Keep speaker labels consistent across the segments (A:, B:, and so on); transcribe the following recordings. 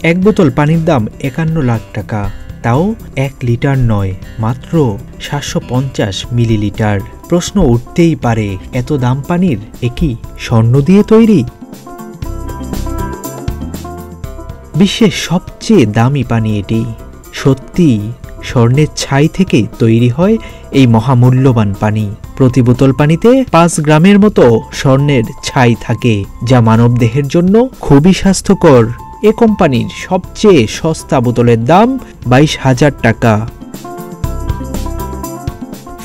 A: এক বোতল পানির দাম ৫১ লাখ টাকা, তাও ১ লিটার নয়, মাত্র ৭৫০ মিলিলিটার। প্রশ্ন উঠতেই পারে, এত দাম পানির, এ কি স্বর্ণ দিয়ে তৈরি? বিশ্বের সবচেয়ে দামি পানি এটি। সত্যি স্বর্ণের ছাই থেকে তৈরি হয় এই মহামূল্যবান পানি। প্রতি বোতল পানিতে ৫ গ্রামের মতো স্বর্ণের ছাই থাকে, যা মানবদেহের জন্য খুবই স্বাস্থ্যকর। এ কোম্পানির সবচেয়ে সস্তা বোতলের দাম ২২,০০০ টাকা।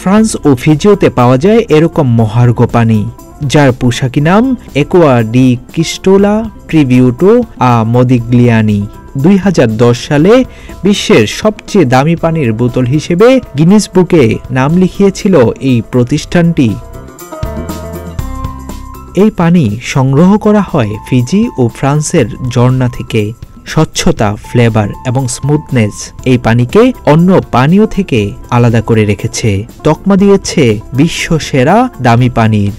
A: ফ্রান্স ও ফিজিওতে পাওয়া যায় এরকম মহার্ঘ পানি, যার পোশাকি নাম একোয়া ডি ক্রিস্টোলা ট্রিবিউটো আ মদিগ্লিয়ানি। ২০১০ সালে বিশ্বের সবচেয়ে দামি পানির বোতল হিসেবে গিনেস বুকে নাম লিখিয়েছিল এই প্রতিষ্ঠানটি। এই পানি সংগ্রহ করা হয় ফিজি ও ফ্রান্সের ঝর্ণা থেকে। স্বচ্ছতা, ফ্লেভার এবং স্মুথনেস এই পানিকে অন্য পানীয় থেকে আলাদা করে রেখেছে, তকমা দিয়েছে বিশ্ব সেরা দামি পানির।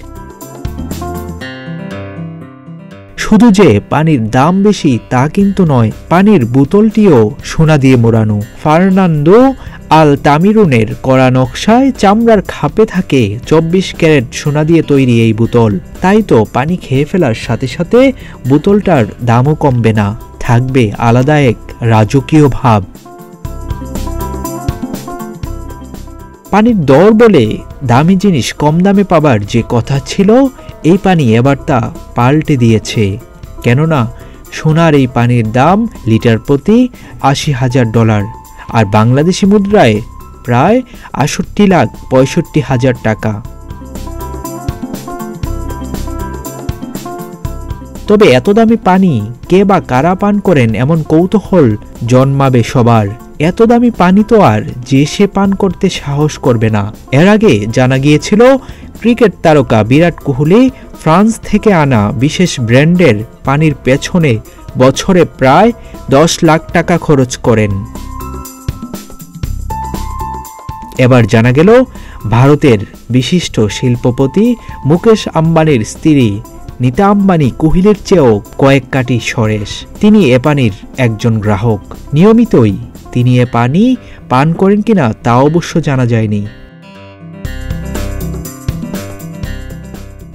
A: শুধু যে পানির দাম বেশি তা কিন্তু নয়, পানির বোতলটিও সোনা দিয়ে মোড়ানো। ফার্নান্দো আল তামিরুনের করা নকশায় চামড়ার খাপে থাকে ২৪ ক্যারেট সোনা দিয়ে তৈরি এই বোতল। তাই তো পানি খেয়ে ফেলার সাথে সাথে বোতলটার দামও কমবে না, থাকবে আলাদা এক রাজকীয় ভাব। পানির দর বলে দামি জিনিস কম দামে পাবার যে কথা ছিল, এই পানি এবার তা পাল্টে দিয়েছে। কেননা সোনার এই পানির দাম লিটার প্রতি $৮০,০০০, আর বাংলাদেশি মুদ্রায় প্রায় ৬৮,৬৫,০০০ টাকা। তবে এত দামি পানি কে বা কারা পান করেন, এমন কৌতূহল জন্মাবে সবার। এত দামি পানি তো আর যে সে পান করতে সাহস করবে না। এর আগে জানা গিয়েছিল ক্রিকেট তারকা বিরাট কোহলি ফ্রান্স থেকে আনা বিশেষ ব্র্যান্ডের পানির পেছনে বছরে প্রায় ১০ লাখ টাকা খরচ করেন। এবার জানা গেল ভারতের বিশিষ্ট শিল্পপতি মুকেশ আম্বানির স্ত্রী নীতা আম্বানি কোহলির চেয়েও কয়েক কাটি সরেস। তিনি এ পানির একজন গ্রাহক। নিয়মিতই তিনি এ পানি পান করেন কিনা তা অবশ্য জানা যায়নি।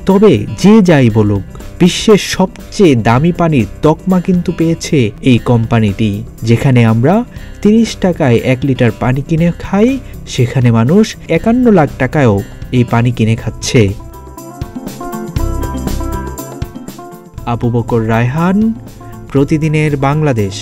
A: তবে যে যাই বলুক, বিশ্বের সবচেয়ে দামি পানির তকমা কিন্তু পেয়েছে এই কোম্পানিটি। যেখানে আমরা ৩০ টাকায় ১ লিটার পানি কিনে খাই, সেখানে মানুষ ৫১ লাখ টাকায়ও এই পানি কিনে খাচ্ছে। আবু বকর রায়হান, প্রতিদিনের বাংলাদেশ।